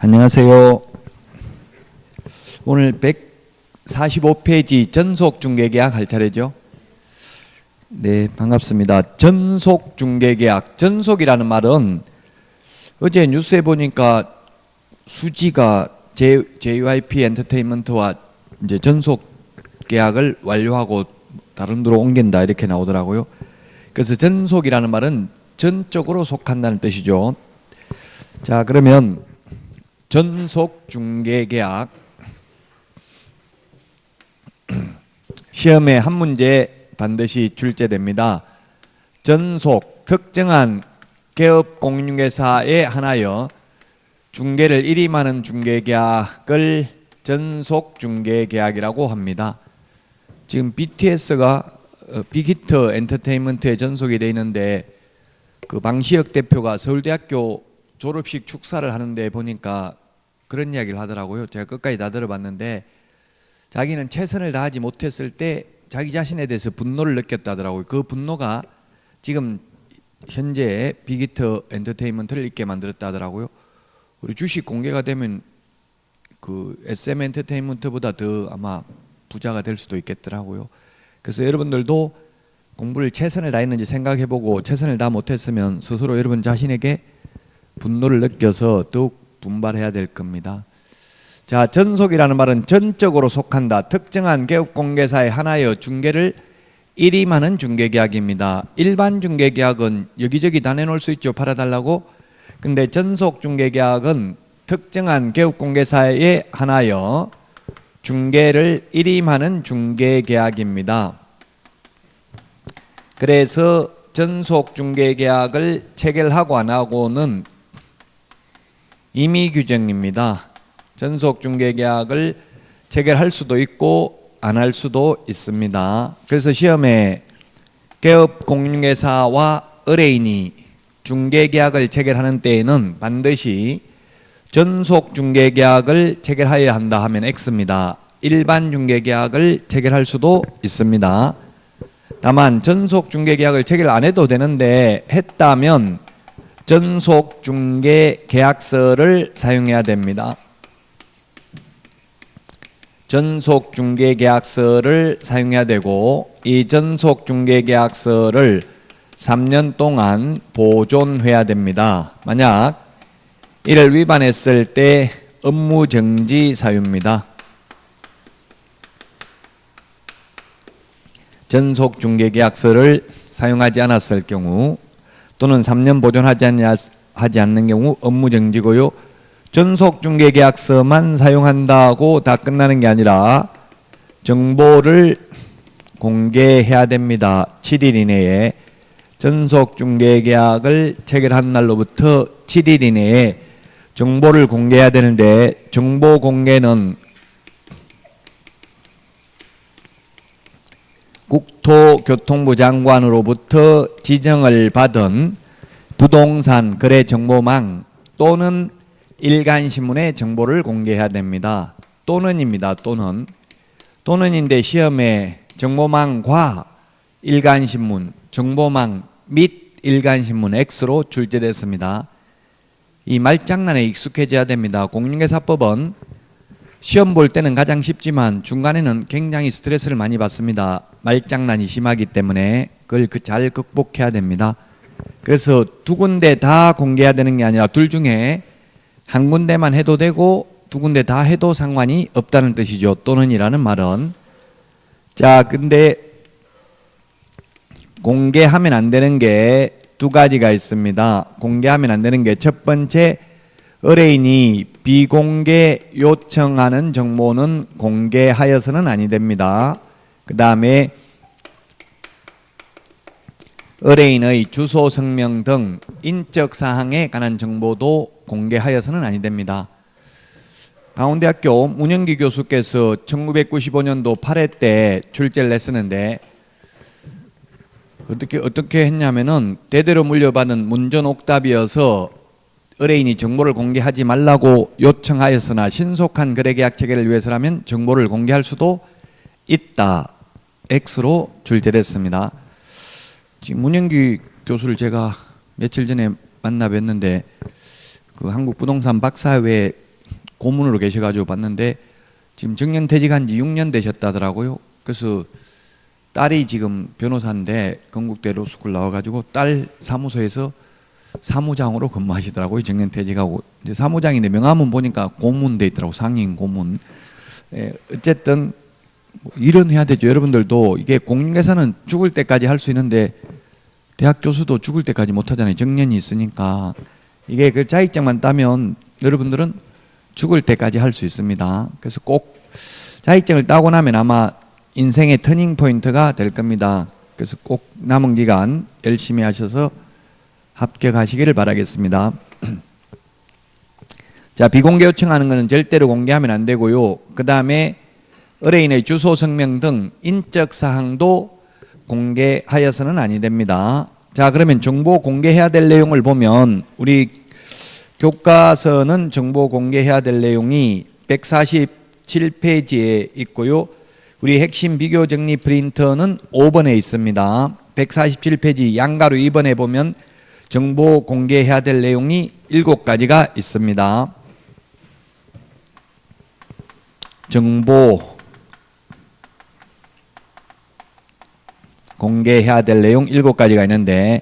안녕하세요. 오늘 145페이지 전속중개계약 할 차례죠. 네, 반갑습니다. 전속중개계약. 전속이라는 말은 어제 뉴스에 보니까 수지가 JYP 엔터테인먼트와 이제 전속 계약을 완료하고 다른 데로 옮긴다 이렇게 나오더라고요. 그래서 전속이라는 말은 전적으로 속한다는 뜻이죠. 자, 그러면 전속중개계약 시험에 한 문제 반드시 출제됩니다. 전속, 특정한 개업공인중개사에 한하여 중개를 일임하는 중개계약을 전속중개계약이라고 합니다. 지금 BTS가 빅히트 엔터테인먼트에 전속이 되어 있는데 그 방시혁 대표가 서울대학교 졸업식 축사를 하는데 보니까 그런 이야기를 하더라고요. 제가 끝까지 다 들어봤는데 자기는 최선을 다하지 못했을 때 자기 자신에 대해서 분노를 느꼈다더라고요. 그 분노가 지금 현재 빅히트 엔터테인먼트를 있게 만들었다더라고요. 우리 주식 공개가 되면 그 SM 엔터테인먼트보다 더 아마 부자가 될 수도 있겠더라고요. 그래서 여러분들도 공부를 최선을 다했는지 생각해보고 최선을 다 못했으면 스스로 여러분 자신에게 분노를 느껴서 더욱 분발해야 될 겁니다. 자, 전속이라는 말은 전적으로 속한다. 특정한 개업공개사에 한하여 중개를 일임하는 중개계약입니다. 일반 중개계약은 여기저기 다 내놓을 수 있죠. 팔아달라고. 근데 전속중개계약은 특정한 개업공개사에 한하여 중개를 일임하는 중개계약입니다. 그래서 전속중개계약을 체결하고 안 하고는 임의규정입니다. 전속중개계약을 체결할 수도 있고 안 할 수도 있습니다. 그래서 시험에 개업공인중개사와 의뢰인이 중개계약을 체결하는 때에는 반드시 전속중개계약을 체결하여야 한다 하면 X입니다. 일반 중개계약을 체결할 수도 있습니다. 다만 전속중개계약을 체결 안 해도 되는데 했다면 전속중개계약서를 사용해야 됩니다. 전속중개계약서를 사용해야 되고 이 전속중개계약서를 3년 동안 보존해야 됩니다. 만약 이를 위반했을 때 업무정지 사유입니다. 전속중개계약서를 사용하지 않았을 경우 또는 3년 보존하지 않는 경우 업무정지고요. 전속중개계약서만 사용한다고 다 끝나는 게 아니라 정보를 공개해야 됩니다. 7일 이내에 전속중개계약을 체결한 날로부터 7일 이내에 정보를 공개해야 되는데 정보 공개는 국토교통부 장관으로부터 지정을 받은 부동산 거래 정보망 또는 일간신문에 정보를 공개해야 됩니다. 또는입니다. 또는인데 시험에 정보망과 일간신문, 정보망 및 일간신문 X로 출제됐습니다. 이 말장난에 익숙해져야 됩니다. 공인중개사법은 시험 볼 때는 가장 쉽지만 중간에는 굉장히 스트레스를 많이 받습니다. 말장난이 심하기 때문에 그걸 잘 극복해야 됩니다. 그래서 두 군데 다 공개해야 되는 게 아니라 둘 중에 한 군데만 해도 되고 두 군데 다 해도 상관이 없다는 뜻이죠. 또는이라는 말은. 자, 근데 공개하면 안 되는 게 두 가지가 있습니다. 공개하면 안 되는 게 첫 번째, 의뢰인이 비공개 요청하는 정보는 공개하여서는 아니 됩니다. 그 다음에 의뢰인의 주소, 성명 등 인적사항에 관한 정보도 공개하여서는 아니 됩니다. 강원대학교 문영기 교수께서 1995년도 8회 때 출제를 했었는데 어떻게 했냐면은 대대로 물려받은 문전옥답이어서 의뢰인이 정보를 공개하지 말라고 요청하였으나 신속한 거래계약 체결을 위해서라면 정보를 공개할 수도 있다. X로 출제됐습니다. 지금 문영기 교수를 제가 며칠 전에 만나 뵀는데 그 한국 부동산 박사회 고문으로 계셔가지고 봤는데 지금 정년퇴직한 지 6년 되셨다더라고요. 그래서 딸이 지금 변호사인데 건국대 로스쿨 나와가지고 딸 사무소에서 사무장으로 근무하시더라고요. 정년퇴직하고 이제 사무장인데 명함은 보니까 고문 돼 있더라고. 상임 고문. 어쨌든 일은 해야 되죠. 여러분들도 이게 공인중개사는 죽을 때까지 할 수 있는데 대학 교수도 죽을 때까지 못 하잖아요. 정년이 있으니까. 이게 그 자격증만 따면 여러분들은 죽을 때까지 할 수 있습니다. 그래서 꼭 자격증을 따고 나면 아마 인생의 터닝 포인트가 될 겁니다. 그래서 꼭 남은 기간 열심히 하셔서 합격하시기를 바라겠습니다. 자, 비공개 요청하는 것은 절대로 공개하면 안 되고요. 그 다음에 의뢰인의 주소, 성명 등 인적 사항도 공개하여서는 아니 됩니다. 자, 그러면 정보 공개해야 될 내용을 보면 우리 교과서는 정보 공개해야 될 내용이 147페이지에 있고요. 우리 핵심 비교 정리 프린터는 5번에 있습니다. 147페이지 양가로 2번에 보면 정보 공개해야 될 내용이 7가지가 있습니다. 정보 공개해야 될 내용 7가지가 있는데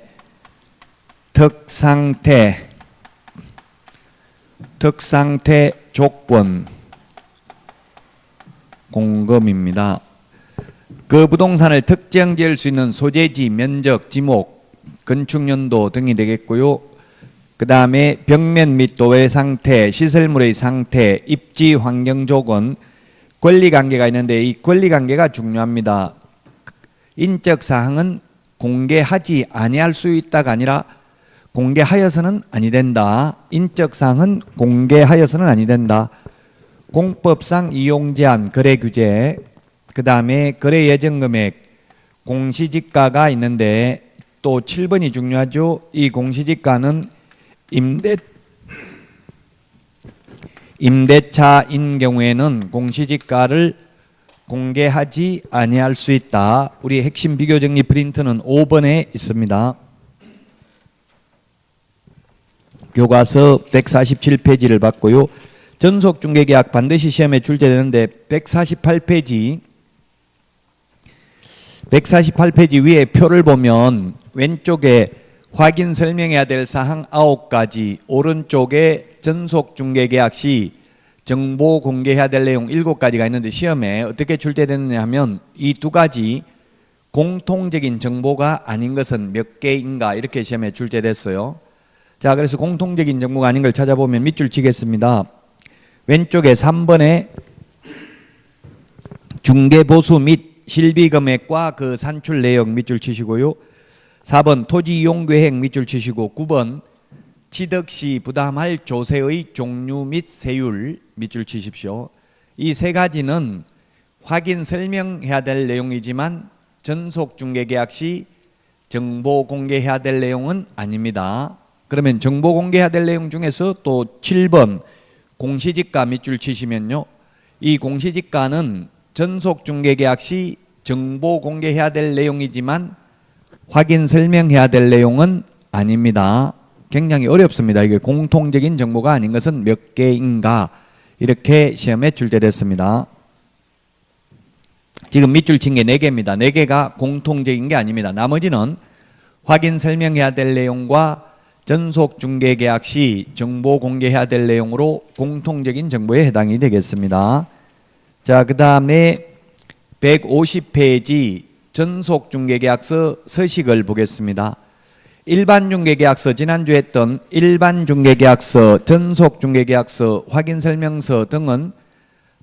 특상태 조건 공금입니다. 그 부동산을 특정 지을 수 있는 소재지, 면적, 지목, 건축연도 등이 되겠고요. 그 다음에 벽면 및 도외 상태, 시설물의 상태, 입지 환경 조건, 권리관계가 있는데 이 권리관계가 중요합니다. 인적 사항은 공개하지 아니할 수 있다가 아니라 공개하여서는 아니 된다. 인적 사항은 공개하여서는 아니 된다. 공법상 이용 제한, 거래 규제, 그 다음에 거래 예정 금액, 공시지가가 있는데 또 7번이 중요하죠. 이 공시지가는 임대차인 경우에는 공시지가를 공개하지 아니할 수 있다. 우리 핵심 비교정리 프린트는 5번에 있습니다. 교과서 147페이지를 봤고요. 전속중개계약 반드시 시험에 출제되는데 148페이지 위에 표를 보면 왼쪽에 확인 설명해야 될 사항 9가지, 오른쪽에 전속중개계약 시 정보 공개해야 될 내용 7가지가 있는데 시험에 어떻게 출제됐느냐 하면 이 2가지 공통적인 정보가 아닌 것은 몇 개인가 이렇게 시험에 출제됐어요. 자, 그래서 공통적인 정보가 아닌 걸 찾아보면 밑줄 치겠습니다. 왼쪽에 3번에 중개보수 및 실비금액과 그 산출 내역 밑줄 치시고요. 4번 토지이용계획 밑줄 치시고 9번 취득시 부담할 조세의 종류 및 세율 밑줄 치십시오. 이 3가지는 확인 설명해야 될 내용이지만 전속중개계약 시 정보 공개해야 될 내용은 아닙니다. 그러면 정보 공개해야 될 내용 중에서 또 7번 공시지가 밑줄 치시면요. 이 공시지가는 전속중개계약 시 정보 공개해야 될 내용이지만 확인 설명해야 될 내용은 아닙니다. 굉장히 어렵습니다. 이게 공통적인 정보가 아닌 것은 몇 개인가 이렇게 시험에 출제됐습니다. 지금 밑줄 친 게 4개입니다. 4개가 공통적인 게 아닙니다. 나머지는 확인 설명해야 될 내용과 전속중개계약 시 정보 공개해야 될 내용으로 공통적인 정보에 해당이 되겠습니다. 자, 그 다음에 150페이지 전속중개계약서 서식을 보겠습니다. 일반중개계약서, 지난주에 했던 일반중개계약서, 전속중개계약서, 확인설명서 등은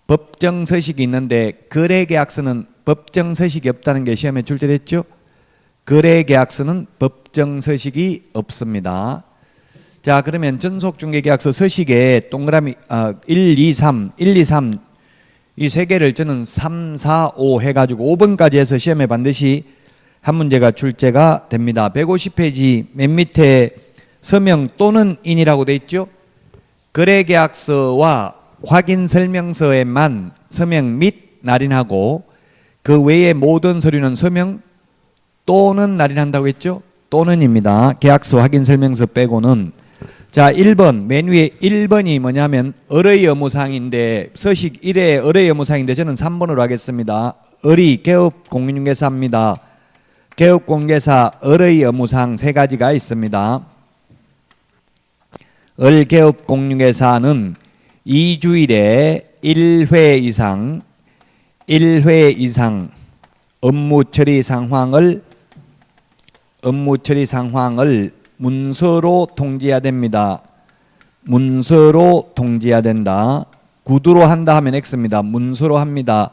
법정서식이 있는데 거래계약서는 법정서식이 없다는 게 시험에 출제됐죠. 거래계약서는 법정서식이 없습니다. 자, 그러면 전속중개계약서 서식에 동그라미 1, 2, 3 이 3개를 저는 3, 4, 5 해가지고 5번까지 해서 시험에 반드시 한 문제가 출제가 됩니다. 150페이지 맨 밑에 서명 또는 인이라고 돼 있죠. 거래계약서와 확인설명서에만 서명 및 날인하고 그 외의 모든 서류는 서명 또는 날인한다고 했죠. 또는입니다. 계약서 확인설명서 빼고는. 자, 1번 맨 위에 1번이 뭐냐면 을의 의무사항인데 서식 1회 을의 의무사항인데 저는 3번으로 하겠습니다. 을이 개업 공인중개사입니다. 개업 공개사 을의 의무사항 3가지가 있습니다. 을 개업 공인중개사는 2주일에 1회 이상 업무 처리 상황을 문서로 통지해야 됩니다. 문서로 통지해야 된다. 구두로 한다 하면 X입니다. 문서로 합니다.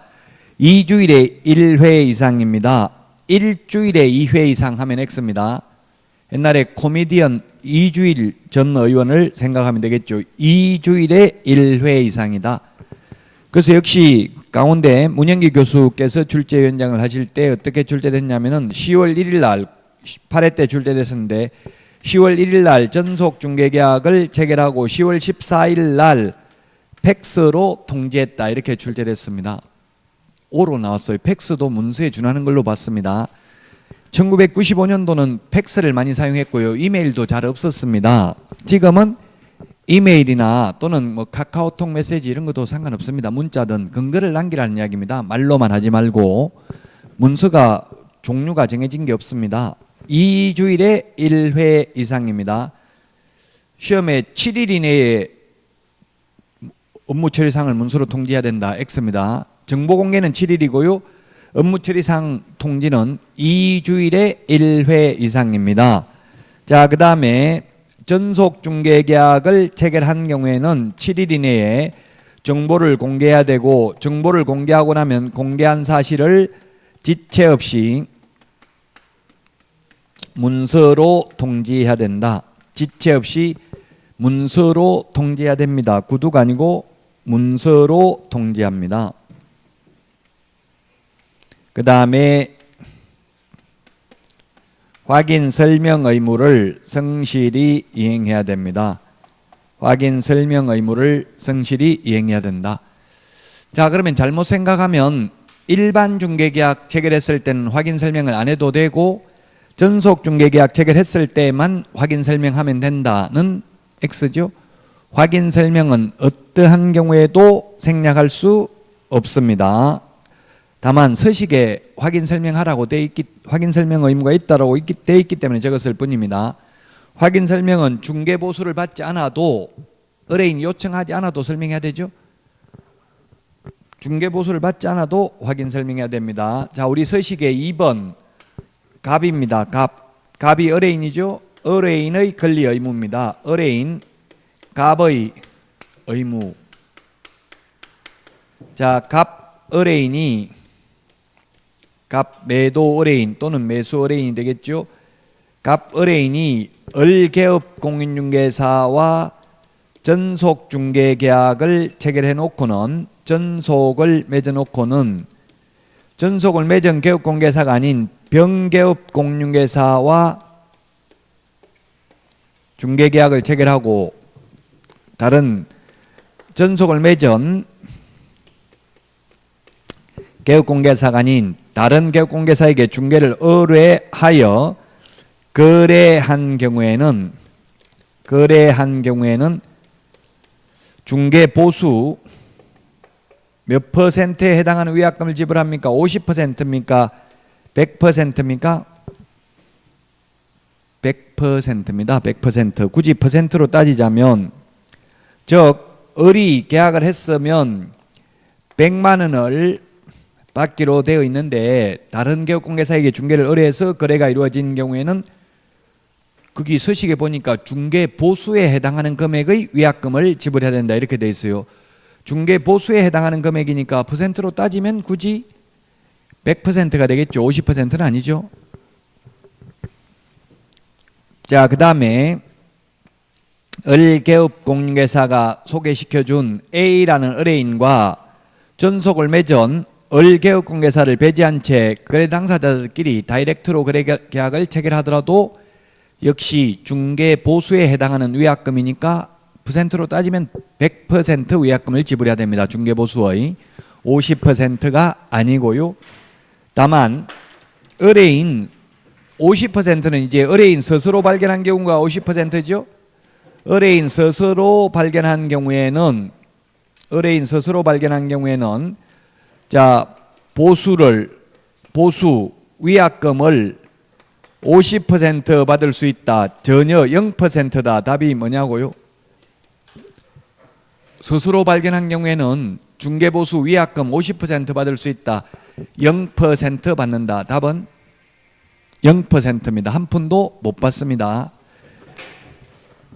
2주일에 1회 이상입니다. 일주일에 2회 이상 하면 X입니다. 옛날에 코미디언 이주일 전 의원을 생각하면 되겠죠. 2주일에 1회 이상이다. 그래서 역시 강원대 문영기 교수께서 출제위원장을 하실 때 어떻게 출제됐냐면은 10월 1일 날 8회 때 출제됐었는데 10월 1일 날 전속 중개계약을 체결하고 10월 14일 날 팩스로 통지했다 이렇게 출제됐습니다. 오로 나왔어요. 팩스도 문서에 준하는 걸로 봤습니다. 1995년도는 팩스를 많이 사용했고요. 이메일도 잘 없었습니다. 지금은 이메일이나 또는 뭐 카카오톡 메시지 이런 것도 상관없습니다. 문자든 근거를 남기라는 이야기입니다. 말로만 하지 말고 문서가 종류가 정해진 게 없습니다. 2주일에 1회 이상입니다. 시험에 7일 이내에 업무 처리사항을 문서로 통지해야 된다. X입니다. 정보 공개는 7일이고요. 업무 처리사항 통지는 2주일에 1회 이상입니다. 자, 그 다음에 전속 중개계약을 체결한 경우에는 7일 이내에 정보를 공개해야 되고 정보를 공개하고 나면 공개한 사실을 지체 없이 문서로 통지해야 된다. 지체 없이 문서로 통지해야 됩니다. 구두가 아니고 문서로 통지합니다. 그 다음에 확인 설명 의무를 성실히 이행해야 됩니다. 확인 설명 의무를 성실히 이행해야 된다. 자, 그러면 잘못 생각하면 일반 중개계약 체결했을 때는 확인 설명을 안 해도 되고 전속 중개계약 체결했을 때만 확인 설명하면 된다는 X죠. 확인 설명은 어떠한 경우에도 생략할 수 없습니다. 다만 서식에 확인 설명하라고 확인 설명 의무가 있다라고 돼 있기 때문에 적었을 뿐입니다. 확인 설명은 중개 보수를 받지 않아도 의뢰인 요청하지 않아도 설명해야 되죠. 중개 보수를 받지 않아도 확인 설명해야 됩니다. 자, 우리 서식에 2번 갑입니다. 갑이 의뢰인이죠. 의뢰인의 권리 의무입니다. 의뢰인 갑의 의무. 자, 갑 의뢰인이 갑 매도 의뢰인 또는 매수 의뢰인이 되겠죠. 갑 의뢰인이 을개업 공인중개사와 전속 중개계약을 체결해 놓고는 전속을 맺어 놓고는 전속을 맺은 개업공개사가 아닌 병개업 공인중개사와 중개계약을 체결하고 다른 전속을 맺은 개업공개사가 아닌 다른 개업공개사에게 중개를 의뢰하여 거래한 경우에는 중개 보수 몇 퍼센트에 해당하는 위약금을 지불합니까? 50%입니까? 100%입니까? 100%입니다. 100%. 굳이 퍼센트로 따지자면 즉 을이 계약을 했으면 100만 원을 받기로 되어 있는데 다른 개업공개사에게 중개를 의뢰해서 거래가 이루어진 경우에는 거기 서식에 보니까 중개 보수에 해당하는 금액의 위약금을 지불해야 된다 이렇게 되어 있어요. 중개 보수에 해당하는 금액이니까 퍼센트로 따지면 굳이 100%가 되겠죠. 50%는 아니죠. 자, 그 다음에 을개업 공인중개사가 소개시켜준 A라는 의뢰인과 전속을 맺은 을개업공개사를 배제한 채 거래 당사자들끼리 다이렉트로 거래 계약을 체결하더라도 역시 중개 보수에 해당하는 위약금이니까 퍼센트로 따지면 100% 위약금을 지불해야 됩니다. 중개 보수의 50%가 아니고요. 다만 의뢰인 50%는 이제 의뢰인 스스로 발견한 경우가 50%죠. 의뢰인 스스로 발견한 경우에는 자, 보수 위약금을 50% 받을 수 있다. 전혀 0%다. 답이 뭐냐고요? 스스로 발견한 경우에는 중개보수 위약금 50% 받을 수 있다. 0% 받는다. 답은 0%입니다. 한 푼도 못 받습니다.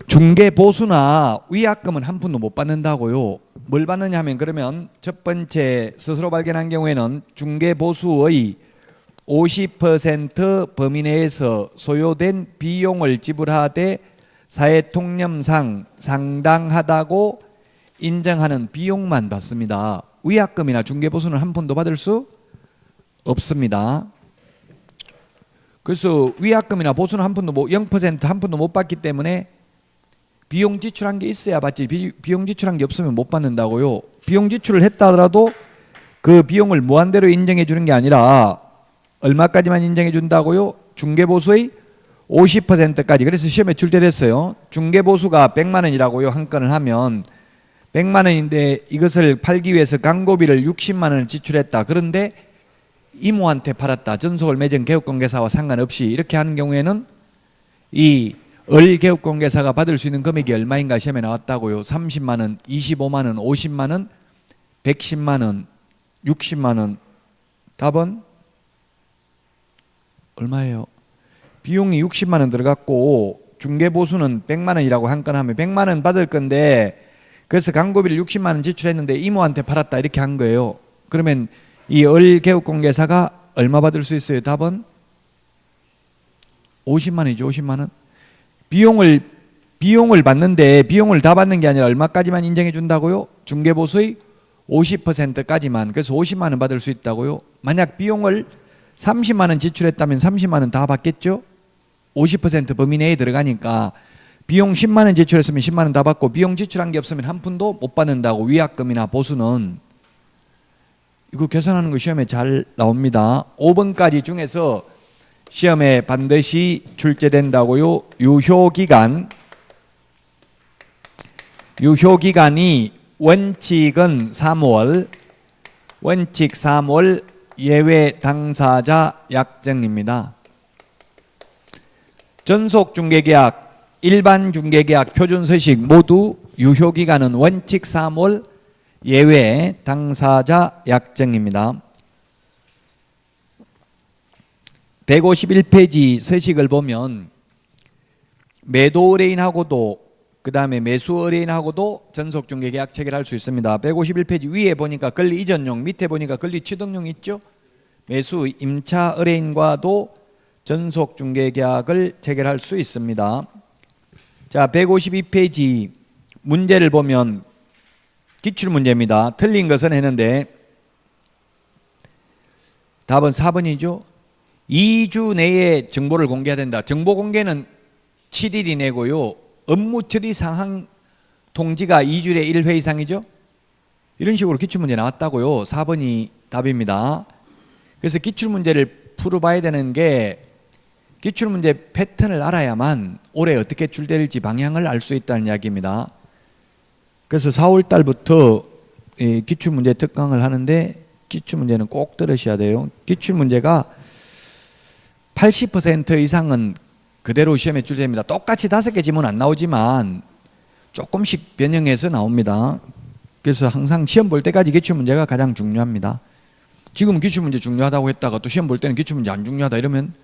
중개보수나 위약금은 한 푼도 못 받는다고요. 뭘 받느냐 하면 그러면 첫 번째 스스로 발견한 경우에는 중개보수의 50% 범위 내에서 소요된 비용을 지불하되 사회통념상 상당하다고 인정하는 비용만 받습니다. 위약금이나 중개보수는 한 푼도 받을 수 없습니다. 그래서 위약금이나 보수는 한 푼도 0% 한 푼도 못 받기 때문에 비용 지출한 게 있어야 받지, 비용 지출한 게 없으면 못 받는다고요. 비용 지출을 했다 하더라도 그 비용을 무한대로 인정해 주는 게 아니라 얼마까지만 인정해 준다고요? 중개보수의 50%까지. 그래서 시험에 출제됐어요. 중개보수가 100만 원이라고요. 한 건을 하면 100만 원인데 이것을 팔기 위해서 광고비를 60만 원을 지출했다. 그런데 이모한테 팔았다. 전속을 맺은 개업공개사와 상관없이 이렇게 하는 경우에는 이 개업공개사가 받을 수 있는 금액이 얼마인가 시험에 나왔다고요. 30만 원, 25만 원, 50만 원, 110만 원, 60만 원. 답은 얼마예요? 비용이 60만 원 들어갔고 중개보수는 100만 원이라고 한 건 하면 100만 원 받을 건데 그래서 광고비를 60만 원 지출했는데 이모한테 팔았다 이렇게 한 거예요. 그러면 이 개업공개사가 얼마 받을 수 있어요? 답은 50만 원이죠. 50만 원. 비용을 받는데 비용을 다 받는 게 아니라 얼마까지만 인정해 준다고요? 중개보수의 50%까지만. 그래서 50만 원 받을 수 있다고요. 만약 비용을 30만 원 지출했다면 30만 원 다 받겠죠? 50% 범위 내에 들어가니까 비용 10만 원 지출했으면 10만 원 다 받고 비용 지출한 게 없으면 한 푼도 못 받는다고. 위약금이나 보수는. 이거 계산하는 거 시험에 잘 나옵니다. 5번까지 중에서 시험에 반드시 출제된다고요. 유효기간이 원칙은 3월, 원칙 3월, 예외 당사자 약정입니다. 전속중개계약, 일반중개계약, 표준서식 모두 유효기간은 원칙 3월, 예외 당사자 약정입니다. 151페이지 서식을 보면 매도 의뢰인하고도 그 다음에 매수 의뢰인하고도 전속중개계약 체결할 수 있습니다. 151페이지 위에 보니까 권리 이전용, 밑에 보니까 권리 취득용 있죠. 매수 임차 의뢰인과도 전속중개계약을 체결할 수 있습니다. 자, 152페이지 문제를 보면 기출문제입니다. 틀린 것은 했는데 답은 4번이죠. 2주 내에 정보를 공개해야 된다. 정보 공개는 7일 이내고요. 업무 처리 상황 통지가 2주에 1회 이상이죠. 이런 식으로 기출문제 나왔다고요. 4번이 답입니다. 그래서 기출문제를 풀어봐야 되는 게 기출문제 패턴을 알아야만 올해 어떻게 출될지 방향을 알 수 있다는 이야기입니다. 그래서 4월 달부터 기출문제 특강을 하는데 기출문제는 꼭 들으셔야 돼요. 기출문제가 80% 이상은 그대로 시험에 출제됩니다. 똑같이 5개 지문 안 나오지만 조금씩 변형해서 나옵니다. 그래서 항상 시험 볼 때까지 기출문제가 가장 중요합니다. 지금 기출문제 중요하다고 했다가 또 시험 볼 때는 기출문제 안 중요하다 이러면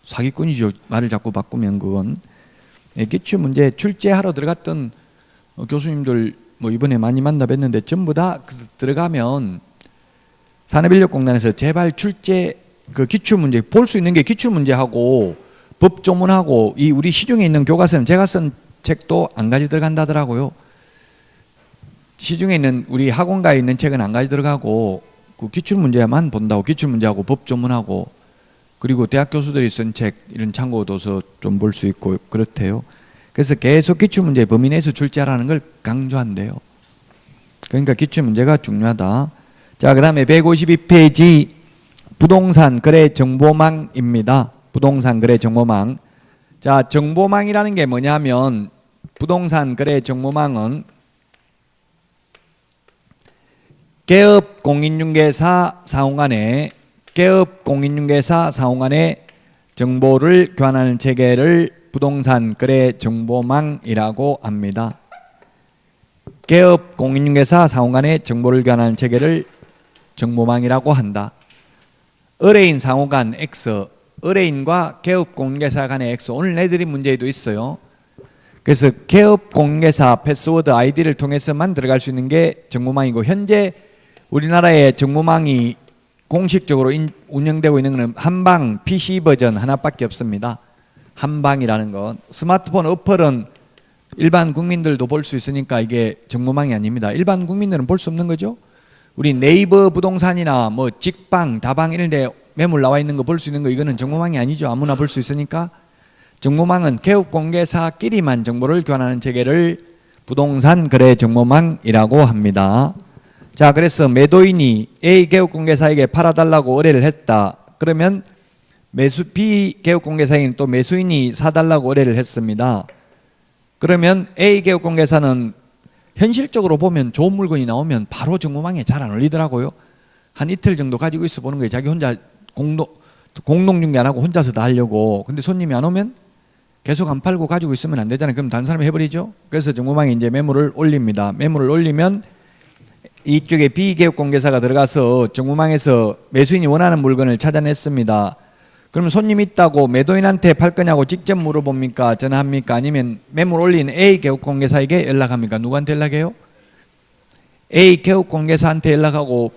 사기꾼이죠. 말을 자꾸 바꾸면 그건. 기출문제 출제하러 들어갔던 교수님들 뭐 이번에 많이 만나 뵀는데 전부 다 들어가면 산업인력공단에서 제발 출제 그 기출문제 볼 수 있는 게 기출문제하고 법조문하고 이 우리 시중에 있는 교과서는 제가 쓴 책도 안 가지 들어간다더라고요. 시중에 있는 우리 학원가에 있는 책은 안 가지 들어가고 그 기출문제만 본다고. 기출문제하고 법조문하고 그리고 대학 교수들이 쓴 책 이런 참고도서 좀 볼 수 있고 그렇대요. 그래서 계속 기출문제 범위 내에서 출제하라는 걸 강조한대요. 그러니까 기출문제가 중요하다. 자, 그 다음에 152페이지 부동산 거래 정보망입니다. 부동산 거래 정보망. 자, 정보망이라는 게 뭐냐면 부동산 거래 정보망은 개업 공인중개사 상호간에 정보를 교환하는 체계를 부동산 거래 정보망이라고 합니다. 개업 공인중개사 상호간에 정보를 교환하는 체계를 정보망이라고 한다. 의뢰인 상호간 X, 의뢰인과 개업 공인중개사 간의 X, 오늘 내드린 문제에도 있어요. 그래서 개업 공인중개사 패스워드 아이디를 통해서만 들어갈 수 있는 게 정보망이고, 현재 우리나라의 정보망이 공식적으로 운영되고 있는 것은 한방 PC 버전 하나밖에 없습니다. 한방이라는 건 스마트폰 어플은 일반 국민들도 볼 수 있으니까 이게 정보망이 아닙니다. 일반 국민들은 볼 수 없는 거죠. 우리 네이버 부동산이나 뭐 직방, 다방 이런 데 매물 나와 있는 거 볼 수 있는 거, 이거는 정보망이 아니죠. 아무나 볼 수 있으니까. 정보망은 개업 공개사끼리만 정보를 교환하는 체계를 부동산 거래 정보망이라고 합니다. 자, 그래서 매도인이 A 개업 공개사에게 팔아달라고 의뢰를 했다. 그러면 B 개업 공개사에게는 또 매수인이 사달라고 의뢰를 했습니다. 그러면 A 개업 공개사는 현실적으로 보면 좋은 물건이 나오면 바로 정보망에 잘 안 올리더라고요. 한 이틀 정도 가지고 있어 보는 거예요. 자기 혼자 공동중개 안 하고 혼자서 다 하려고. 근데 손님이 안 오면 계속 안 팔고 가지고 있으면 안 되잖아요. 그럼 다른 사람이 해버리죠. 그래서 정보망에 이제 매물을 올립니다. 매물을 올리면 이쪽에 B개업 공개사가 들어가서 정보망에서 매수인이 원하는 물건을 찾아냈습니다. 그럼 손님 있다고 매도인한테 팔 거냐고 직접 물어봅니까? 전화합니까? 아니면 매물 올린 A개업 공개사에게 연락합니까? 누구한테 연락해요? A개업 공개사한테 연락하고,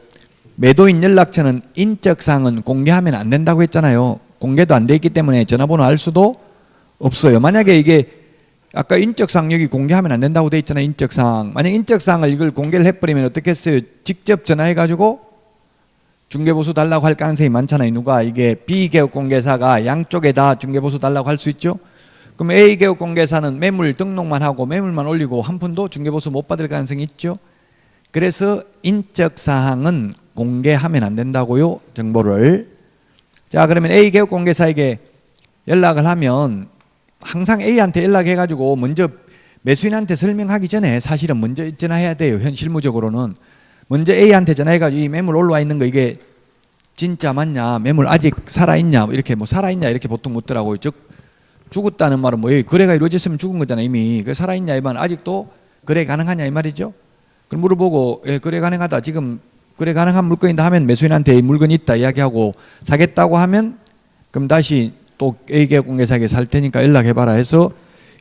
매도인 연락처는 인적사항은 공개하면 안 된다고 했잖아요. 공개도 안 돼 있기 때문에 전화번호 알 수도 없어요. 만약에 이게 아까 인적사항 여기 공개하면 안 된다고 돼 있잖아요. 인적사항. 만약 인적사항을 이걸 공개를 해버리면 어떻게 했어요? 직접 전화해가지고 중개보수 달라고 할 가능성이 많잖아요. 누가? 이게 B개업 공개사가 양쪽에 다 중개보수 달라고 할 수 있죠. 그럼 A개업 공개사는 매물 등록만 하고 매물만 올리고 한 푼도 중개보수 못 받을 가능성이 있죠. 그래서 인적사항은 공개하면 안 된다고요. 정보를. 자, 그러면 A개업 공개사에게 연락을 하면 항상 A한테 연락해가지고 먼저 매수인한테 설명하기 전에 사실은 먼저 전화해야 돼요. 실무적으로는. 먼저 A한테 전화해가지고 이 매물 올라와 있는 거 이게 진짜 맞냐? 매물 아직 살아있냐? 이렇게 뭐 살아있냐? 이렇게 보통 묻더라고요. 즉 죽었다는 말은 뭐예요? 거래가 이루어졌으면 죽은 거잖아요. 이미. 그 살아있냐? 이 말은 아직도 거래 가능하냐? 이 말이죠. 그럼 물어보고, 예, 거래 가능하다. 지금 거래 가능한 물건이다 하면 매수인한테 물건이 있다 이야기하고, 사겠다고 하면 그럼 다시 또 A개업 공개사에게 살 테니까 연락해봐라 해서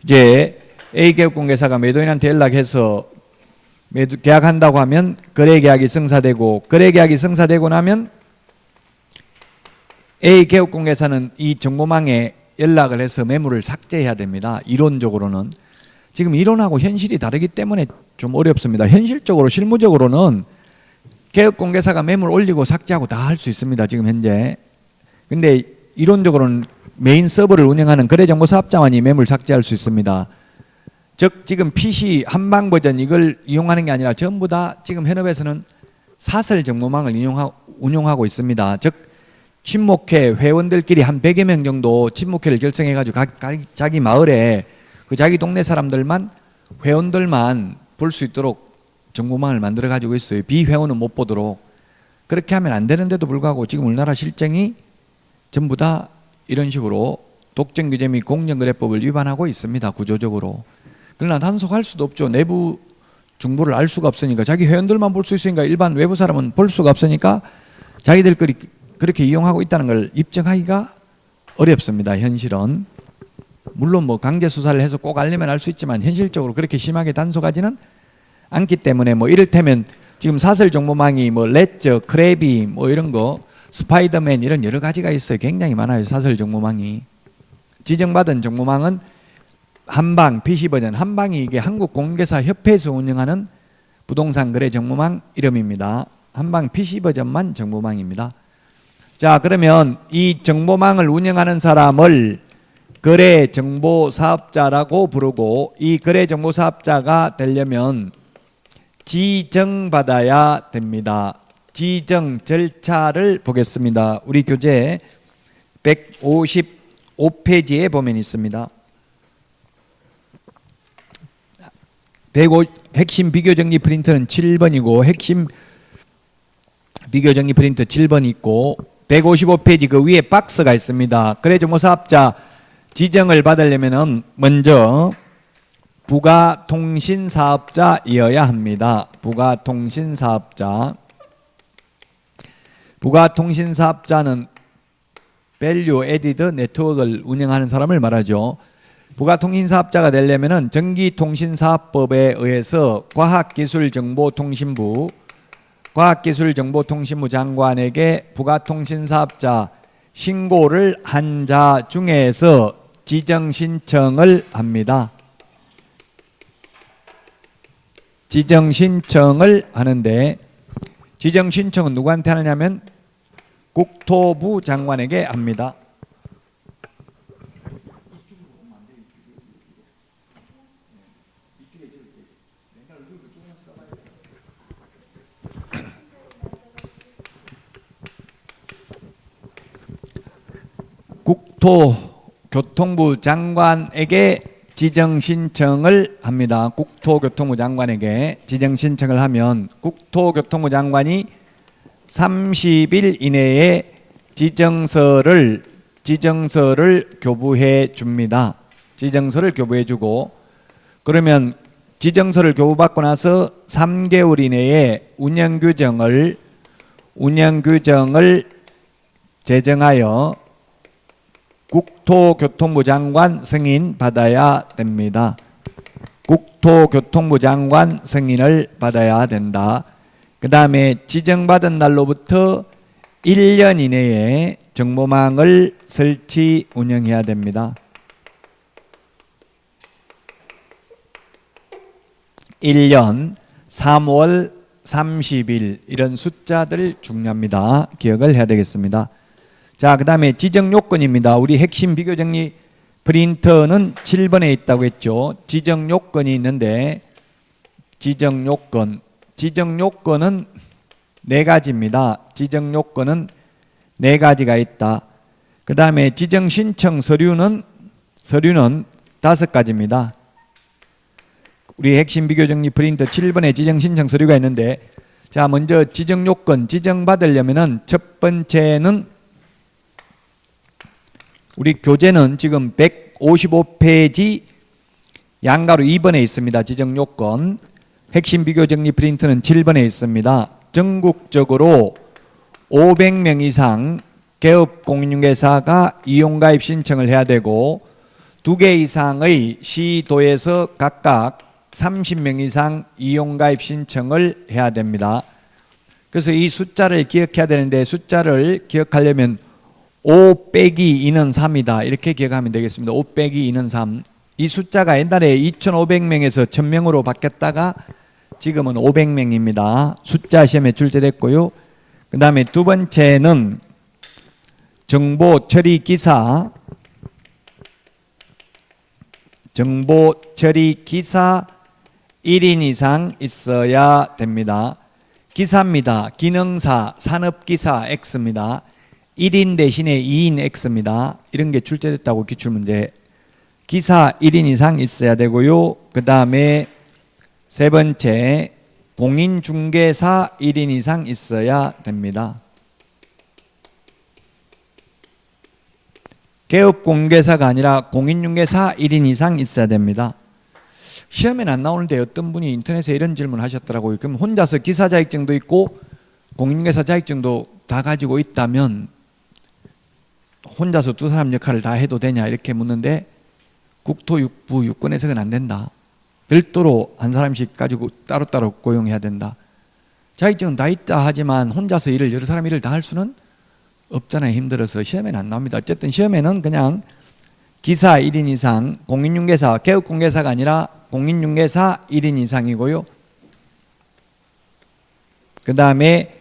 이제 A개업 공개사가 매도인한테 연락해서 계약한다고 하면 거래계약이 성사되고, 거래계약이 성사되고 나면 A개업 공개사는 이 정보망에 연락을 해서 매물을 삭제해야 됩니다. 이론적으로는. 지금 이론하고 현실이 다르기 때문에 좀 어렵습니다. 현실적으로 실무적으로는 개업 공개사가 매물 올리고 삭제하고 다 할 수 있습니다. 지금 현재. 근데 이론적으로는 메인 서버를 운영하는 거래정보사업자만이 매물 삭제할 수 있습니다. 즉 지금 PC 한방 버전 이걸 이용하는 게 아니라 전부 다 지금 현업에서는 사설 정보망을 운용하고 있습니다. 즉 친목회 회원들끼리 한 100여 명 정도 친목회를 결성해가지고 자기 마을에 그 자기 동네 사람들만, 회원들만 볼 수 있도록 정보망을 만들어 가지고 있어요. 비회원은 못 보도록. 그렇게 하면 안 되는데도 불구하고 지금 우리나라 실정이 전부 다 이런 식으로 독점규제 및 공정거래법을 위반하고 있습니다. 구조적으로. 그러나 단속할 수도 없죠. 내부 정보를 알 수가 없으니까. 자기 회원들만 볼 수 있으니까 일반 외부 사람은 볼 수가 없으니까 자기들끼리 그렇게 이용하고 있다는 걸 입증하기가 어렵습니다. 현실은. 물론 뭐 강제 수사를 해서 꼭 알려면 알 수 있지만 현실적으로 그렇게 심하게 단속하지는 않기 때문에, 뭐 이를테면 지금 사설 정보망이 뭐 레저, 크래비 뭐 이런 거, 스파이더맨 이런 여러 가지가 있어요. 굉장히 많아요. 사설 정보망이. 지정받은 정보망은 한방 PC 버전, 한방이 이게 한국공개사 협회에서 운영하는 부동산 거래 정보망 이름입니다. 한방 PC 버전만 정보망입니다. 자, 그러면 이 정보망을 운영하는 사람을 거래정보사업자라고 부르고, 이 거래정보사업자가 되려면 지정받아야 됩니다. 지정 절차를 보겠습니다. 우리 교재 155페이지에 보면 있습니다. 핵심 비교정리 프린터는 7번이고 핵심 비교정리 프린터 7번 있고 155페이지 그 위에 박스가 있습니다. 거래정보사업자 지정을 받으려면은 먼저 부가통신사업자이어야 합니다. 부가통신사업자는 Value Added 네트워크를 운영하는 사람을 말하죠. 부가통신사업자가 되려면은 전기통신사업법에 의해서 과학기술정보통신부 장관에게 부가통신사업자 신고를 한 자 중에서 지정 신청을 합니다. 지정 신청을 하는데 지정 신청은 누구한테 하느냐면 국토부 장관에게 합니다. 국토교통부 장관에게 지정 신청을 합니다. 국토교통부 장관에게 지정 신청을 하면 국토교통부 장관이 30일 이내에 지정서를 교부해 줍니다. 지정서를 교부해 주고 그러면 지정서를 교부받고 나서 3개월 이내에 운영규정을 제정하여 국토교통부 장관 승인 받아야 됩니다. 국토교통부 장관 승인을 받아야 된다. 그 다음에 지정받은 날로부터 1년 이내에 정보망을 설치 운영해야 됩니다. 1년 3월 30일 이런 숫자들 중요합니다. 기억을 해야 되겠습니다. 자, 그 다음에 지정 요건입니다. 우리 핵심 비교정리 프린터는 7번에 있다고 했죠. 지정 요건이 있는데 지정 요건은 4가지입니다. 지정 요건은 4가지가 있다. 그 다음에 지정 신청 서류는 5가지입니다. 우리 핵심 비교정리 프린터 7번에 지정 신청 서류가 있는데 자, 먼저 지정 요건 지정받으려면은 첫 번째는 우리 교재는 지금 155페이지 양가로 2번에 있습니다. 지정 요건. 핵심 비교정리 프린터는 7번에 있습니다. 전국적으로 500명 이상 개업공인중개사가 이용가입 신청을 해야 되고 2개 이상의 시도에서 각각 30명 이상 이용가입 신청을 해야 됩니다. 그래서 이 숫자를 기억해야 되는데 숫자를 기억하려면 5 빼기 2는 3이다. 이렇게 기억하면 되겠습니다. 5 빼기 2는 3. 이 숫자가 옛날에 2,500명에서 1,000명으로 바뀌었다가 지금은 500명입니다. 숫자 시험에 출제됐고요. 그 다음에 두 번째는 정보 처리 기사 1인 이상 있어야 됩니다. 기사입니다. 기능사, 산업기사 X입니다. 1인 대신에 2인 X입니다. 이런 게 출제됐다고 기출문제. 기사 1인 이상 있어야 되고요. 그 다음에 세 번째 공인중개사 1인 이상 있어야 됩니다. 개업공개사가 아니라 공인중개사 1인 이상 있어야 됩니다. 시험에는 안 나오는데 어떤 분이 인터넷에 이런 질문을 하셨더라고요. 그럼 혼자서 기사 자격증도 있고 공인중개사 자격증도 다 가지고 있다면 혼자서 두 사람 역할을 다 해도 되냐 이렇게 묻는데 국토육부 육군해석은 안 된다. 별도로 한 사람씩 가지고 따로따로 고용해야 된다. 자격증은 다 있다 하지만 혼자서 일을 여러 사람 일을 다 할 수는 없잖아요. 힘들어서 시험에는 안 나옵니다. 어쨌든 시험에는 그냥 기사 1인 이상, 공인중개사, 개업공개사가 아니라 공인중개사 1인 이상이고요. 그 다음에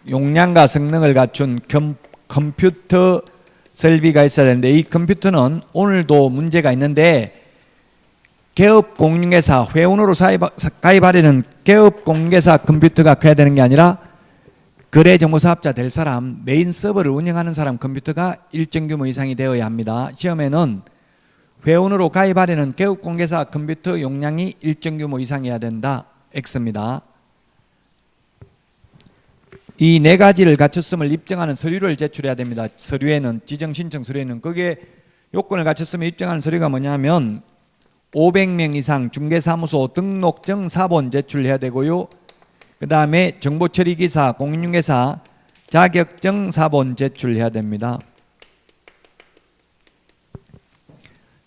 용량과 성능을 갖춘 컴퓨터 설비가 있어야 되는데 이 컴퓨터는 오늘도 문제가 있는데 개업공인중개사 회원으로 가입하려는 개업공개사 컴퓨터가 커야 되는 게 아니라 거래정보사업자 될 사람, 메인 서버를 운영하는 사람 컴퓨터가 일정 규모 이상이 되어야 합니다. 시험에는 회원으로 가입하려는 개업공개사 컴퓨터 용량이 일정 규모 이상이어야 된다. X입니다. 이 네 가지를 갖췄음을 입증하는 서류를 제출해야 됩니다. 서류에는, 지정신청 서류에는 거기에 요건을 갖췄음을 입증하는 서류가 뭐냐면 500명 이상 중개사무소 등록증 사본 제출해야 되고요. 그 다음에 정보처리기사, 공인중개사 자격증 사본 제출해야 됩니다.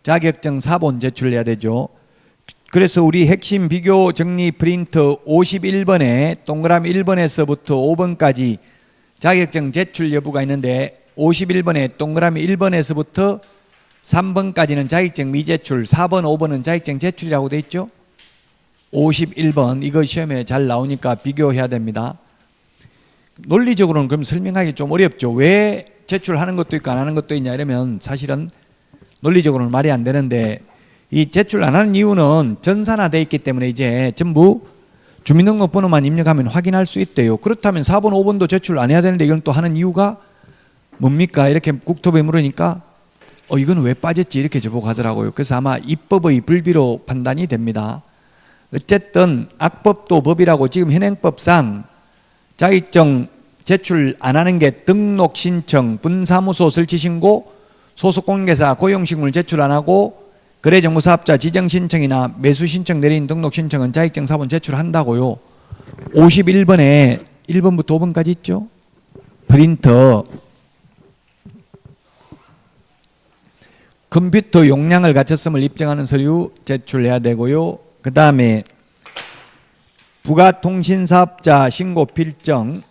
자격증 사본 제출해야 되죠. 그래서 우리 핵심 비교 정리 프린트 51번에 동그라미 1번에서부터 5번까지 자격증 제출 여부가 있는데 51번에 동그라미 1번에서부터 3번까지는 자격증 미제출, 4번, 5번은 자격증 제출이라고 돼 있죠. 51번 이거 시험에 잘 나오니까 비교해야 됩니다. 논리적으로는 그럼 설명하기 좀 어렵죠. 왜 제출하는 것도 있고 안 하는 것도 있냐 이러면 사실은 논리적으로는 말이 안 되는데 이 제출 안 하는 이유는 전산화되어 있기 때문에 이제 전부 주민등록번호만 입력하면 확인할 수 있대요. 그렇다면 4번, 5번도 제출 안 해야 되는데 이건 또 하는 이유가 뭡니까? 이렇게 국토부에 물으니까 이건 왜 빠졌지? 이렇게 저보고 하더라고요. 그래서 아마 입법의 불비로 판단이 됩니다. 어쨌든 악법도 법이라고 지금 현행법상 자격증 제출 안 하는 게 등록 신청, 분사무소 설치 신고, 소속 공개사 고용신고를 제출 안 하고 거래정보사업자 지정 신청이나 매수 신청 내린 등록 신청은 자격증 사본 제출한다고요. 51번에 1번부터 5번까지 있죠. 프린터 컴퓨터 용량을 갖췄음을 입증하는 서류 제출해야 되고요. 그 다음에 부가통신사업자 신고 필정,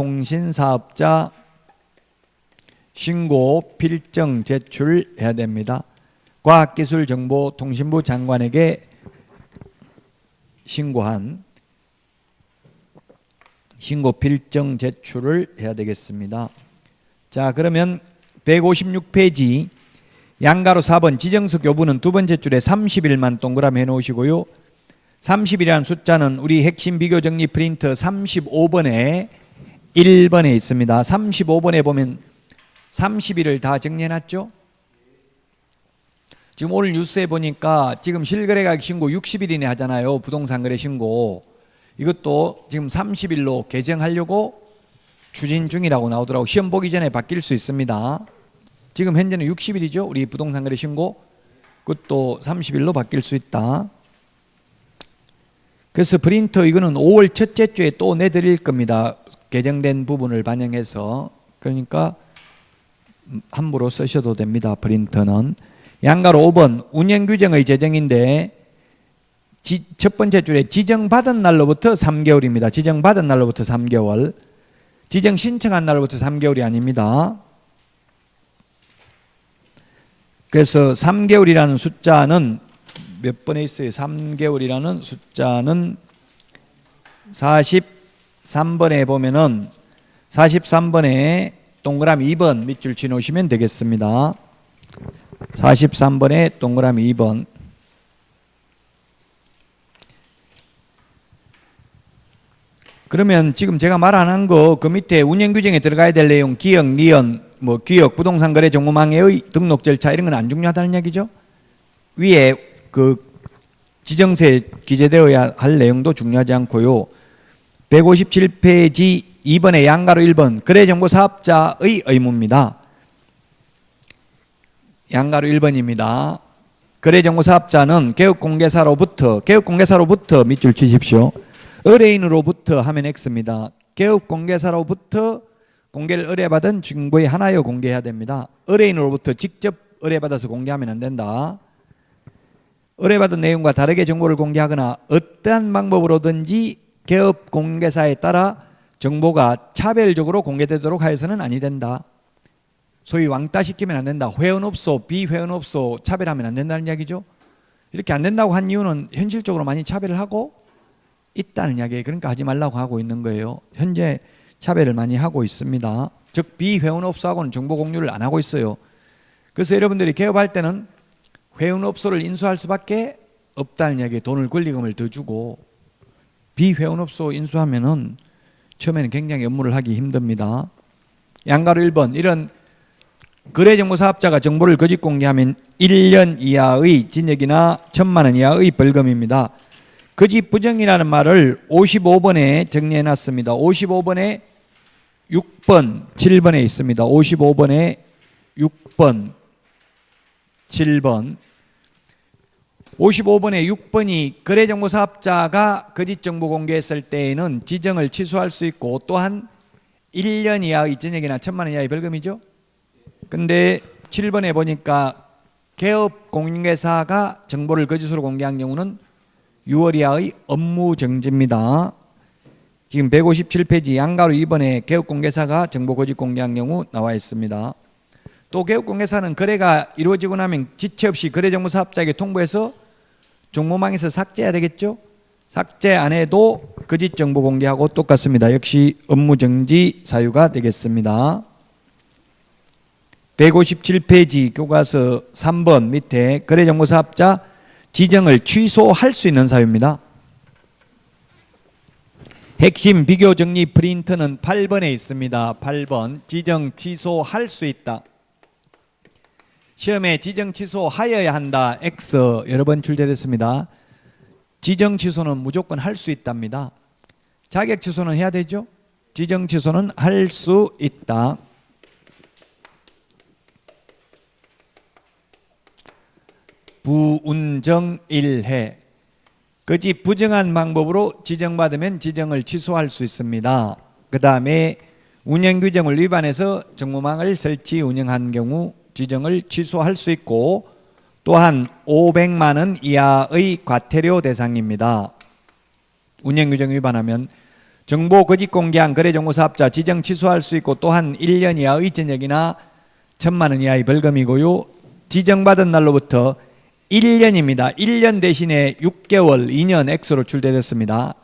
부가통신사업자 신고 필정 제출해야 됩니다. 과학기술정보통신부 장관에게 신고한 신고 필정 제출을 해야 되겠습니다. 자, 그러면 156페이지 양가로 4번 지정석 여부는 두 번째 줄에 30일만 동그라미 해놓으시고요. 30일이라는 숫자는 우리 핵심 비교 정리 프린트 35번에 1번에 있습니다. 35번에 보면 30일을 다 정리해놨죠. 지금 오늘 뉴스에 보니까 지금 실거래가격 신고 60일이네 하잖아요. 부동산 거래 신고. 이것도 지금 30일로 개정하려고 추진 중이라고 나오더라고. 시험 보기 전에 바뀔 수 있습니다. 지금 현재는 60일이죠. 우리 부동산 거래 신고. 그것도 30일로 바뀔 수 있다. 그래서 프린터 이거는 5월 첫째 주에 또 내드릴 겁니다. 개정된 부분을 반영해서. 그러니까 함부로 쓰셔도 됩니다. 프린터는. 양가로 5번 운영규정의 제정인데 첫 번째 줄에 지정받은 날로부터 3개월입니다. 지정받은 날로부터 3개월. 지정 신청한 날로부터 3개월이 아닙니다. 그래서 3개월이라는 숫자는 몇 번에 있어요? 3개월이라는 숫자는 43번에 보면은 43번에 동그라미 2번 밑줄 치놓으시면 되겠습니다. 43번에 동그라미 2번. 그러면 지금 제가 말 안 한 거 그 밑에 운영규정에 들어가야 될 내용 기역, 니은, 뭐 기역, 부동산 거래 정보망해의 등록 절차 이런 건 안 중요하다는 얘기죠. 위에 그 지정세에 기재되어야 할 내용도 중요하지 않고요. 157페이지 2번의 양가로 1번 거래정보사업자의 의무입니다. 양가로 1번입니다. 거래정보사업자는 개업공개사로부터 밑줄 치십시오. 의뢰인으로부터 하면 X입니다. 개업공개사로부터 공개를 의뢰받은 정보의 하나여 공개해야 됩니다. 의뢰인으로부터 직접 의뢰받아서 공개하면 안 된다. 의뢰받은 내용과 다르게 정보를 공개하거나 어떠한 방법으로든지 개업공개사에 따라 정보가 차별적으로 공개되도록 하여서는 아니 된다. 소위 왕따시키면 안 된다. 회원업소, 비회원업소 차별하면 안 된다는 이야기죠. 이렇게 안 된다고 한 이유는 현실적으로 많이 차별을 하고 있다는 이야기예요. 그러니까 하지 말라고 하고 있는 거예요. 현재 차별을 많이 하고 있습니다. 즉 비회원업소하고는 정보 공유를 안 하고 있어요. 그래서 여러분들이 개업할 때는 회원업소를 인수할 수밖에 없다는 이야기에 돈을 권리금을 더 주고 비회원업소 인수하면은 처음에는 굉장히 업무를 하기 힘듭니다. 양가로 1번 이런 거래정보사업자가 정보를 거짓 공개하면 1년 이하의 징역이나 1,000만 원 이하의 벌금입니다. 거짓 부정이라는 말을 55번에 정리해 놨습니다. 55번에 6번, 7번에 있습니다. 55번에 6번, 7번. 55번에 6번이 거래정보사업자가 거짓 정보 공개했을 때에는 지정을 취소할 수 있고 또한 1년 이하의 징역이나 1,000만 원 이하의 벌금이죠. 근데 7번에 보니까 개업 공인중개사가 정보를 거짓으로 공개한 경우는 6월 이하의 업무 정지입니다. 지금 157페이지 양가로 2번에 개업공개사가 정보 거짓 공개한 경우 나와 있습니다. 또 개업공개사는 거래가 이루어지고 나면 지체 없이 거래정보사업자에게 통보해서 정보망에서 삭제해야 되겠죠. 삭제 안 해도 거짓 정보 공개하고 똑같습니다. 역시 업무 정지 사유가 되겠습니다. 157페이지 교과서 3번 밑에 거래정보사업자 지정을 취소할 수 있는 사유입니다. 핵심 비교 정리 프린트는 8번에 있습니다. 8번 지정 취소할 수 있다. 시험에 지정 취소하여야 한다. X 여러 번 출제됐습니다. 지정 취소는 무조건 할 수 있답니다. 자격 취소는 해야 되죠. 지정 취소는 할 수 있다. 부운정 1해 거짓 부정한 방법으로 지정받으면 지정을 취소할 수 있습니다. 그 다음에 운영규정을 위반해서 정보망을 설치 운영한 경우 지정을 취소할 수 있고 또한 500만 원 이하의 과태료 대상입니다. 운영규정 위반하면 정보 거짓 공개한 거래정보사업자 지정 취소할 수 있고 또한 1년 이하의 징역이나 1,000만 원 이하의 벌금이고요. 지정받은 날로부터 1년입니다. 1년 대신에 6개월, 2년 X로 출제됐습니다.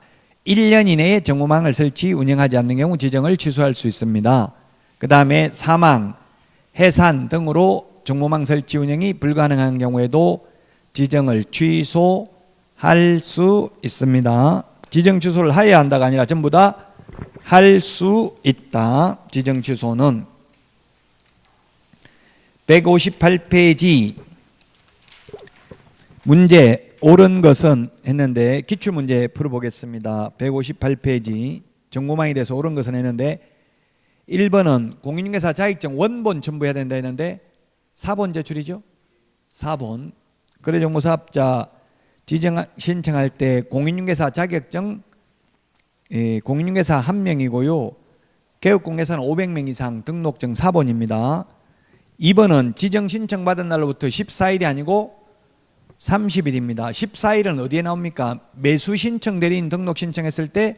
1년 이내에 정보망을 설치, 운영하지 않는 경우 지정을 취소할 수 있습니다. 그 다음에 사망, 해산 등으로 정보망 설치 운영이 불가능한 경우에도 지정을 취소할 수 있습니다. 지정 취소를 해야 한다가 아니라 전부 다 할 수 있다. 지정 취소는 158페이지 문제 옳은 것은 했는데 기출문제 풀어보겠습니다. 158페이지 정보망에 대해서 옳은 것은 했는데 1번은 공인중개사 자격증 원본 첨부해야 된다 했는데 4번 제출이죠. 4번 거래정보사업자 지정 신청할 때 공인중개사 자격증 공인중개사 1명이고요. 개업공개사는 500명 이상 등록증 4번입니다. 2번은 지정 신청받은 날로부터 14일이 아니고 30일입니다. 14일은 어디에 나옵니까? 매수 신청 대리인 등록 신청했을 때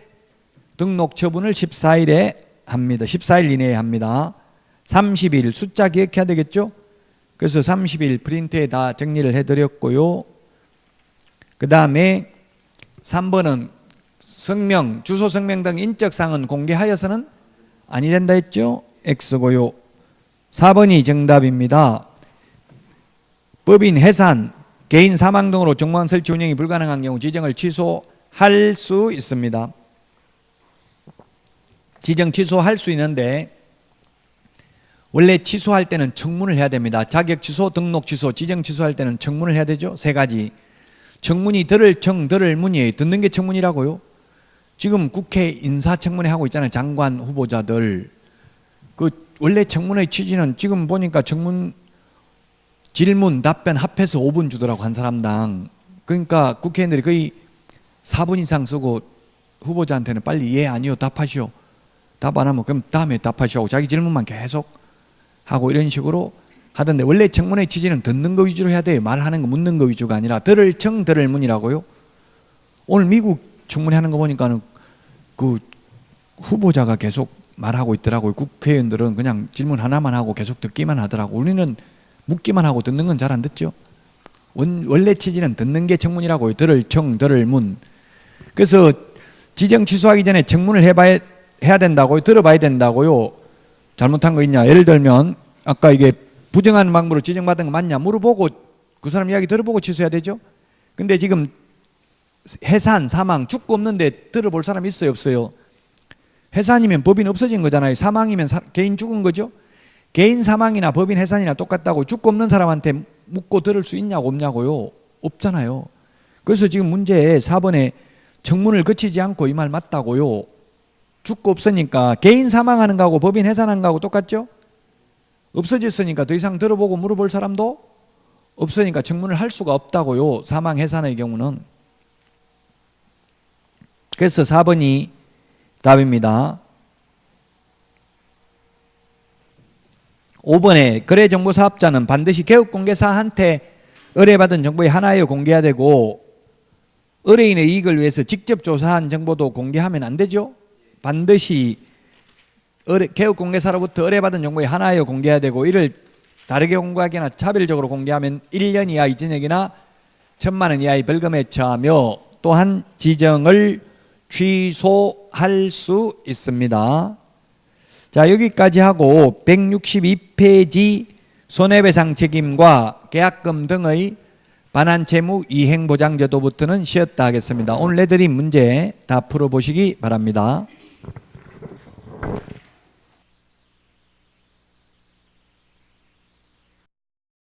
등록 처분을 14일에 합니다. 14일 이내에 합니다. 30일 숫자 기억해야 되겠죠? 그래서 30일 프린트에 다 정리를 해드렸고요. 그 다음에 3번은 성명, 주소 성명 등 인적사항은 공개하여서는 아니 된다 했죠? X고요. 4번이 정답입니다. 법인 해산, 개인 사망 등으로 정보망 설치 운영이 불가능한 경우 지정을 취소할 수 있습니다. 지정 취소할 수 있는데 원래 취소할 때는 청문을 해야 됩니다. 자격 취소, 등록 취소, 지정 취소할 때는 청문을 해야 되죠. 세 가지. 청문이 들을 청, 들을 문이에요. 듣는 게 청문이라고요. 지금 국회 인사청문회 하고 있잖아요. 장관 후보자들. 그 원래 청문회 취지는 지금 보니까 청문 질문, 답변 합해서 5분 주더라고 한 사람당. 그러니까 국회의원들이 거의 4분 이상 쓰고 후보자한테는 빨리 예, 아니요, 답하시오. 답 안 하면 그럼 다음에 답하시오 하고 자기 질문만 계속 하고 이런 식으로 하던데 원래 청문회 취지는 듣는 거 위주로 해야 돼요. 말하는 거 묻는 거 위주가 아니라 들을 청, 들을 문이라고요. 오늘 미국 청문회 하는 거 보니까는 그 후보자가 계속 말하고 있더라고요. 국회의원들은 그냥 질문 하나만 하고 계속 듣기만 하더라고. 우리는 묻기만 하고 듣는 건 잘 안 듣죠. 원래 취지는 듣는 게 청문이라고요. 들을 청, 들을 문. 그래서 지정 취소하기 전에 청문을 해야 된다고요. 들어봐야 된다고요. 잘못한 거 있냐. 예를 들면 아까 이게 부정한 방법으로 지정받은 거 맞냐 물어보고 그 사람 이야기 들어보고 취소해야 되죠. 근데 지금 해산, 사망, 죽고 없는데 들어볼 사람 있어요, 없어요? 해산이면 법인 없어진 거잖아요. 사망이면 개인 죽은 거죠. 개인 사망이나 법인 해산이나 똑같다고 죽고 없는 사람한테 묻고 들을 수 있냐고 없냐고요? 없잖아요. 그래서 지금 문제 4번에 청문을 거치지 않고 이 말 맞다고요. 죽고 없으니까 개인 사망하는 거하고 법인 해산하는 거하고 똑같죠? 없어졌으니까 더 이상 들어보고 물어볼 사람도 없으니까 청문을 할 수가 없다고요. 사망 해산의 경우는. 그래서 4번이 답입니다. 5번에 거래정보사업자는 반드시 개업공개사한테 의뢰받은 정보의 하나여 공개해야 되고 의뢰인의 이익을 위해서 직접 조사한 정보도 공개하면 안 되죠. 반드시 개업공개사로부터 의뢰받은 정보의 하나여 공개해야 되고 이를 다르게 공개하거나 차별적으로 공개하면 1년 이하 이전액이나 1,000만 원 이하의 벌금에 처하며 또한 지정을 취소할 수 있습니다. 자, 여기까지 하고 162페이지 손해배상 책임과 계약금 등의 반환채무 이행보장제도부터는 쉬었다 하겠습니다. 오늘 내드린 문제 다 풀어보시기 바랍니다.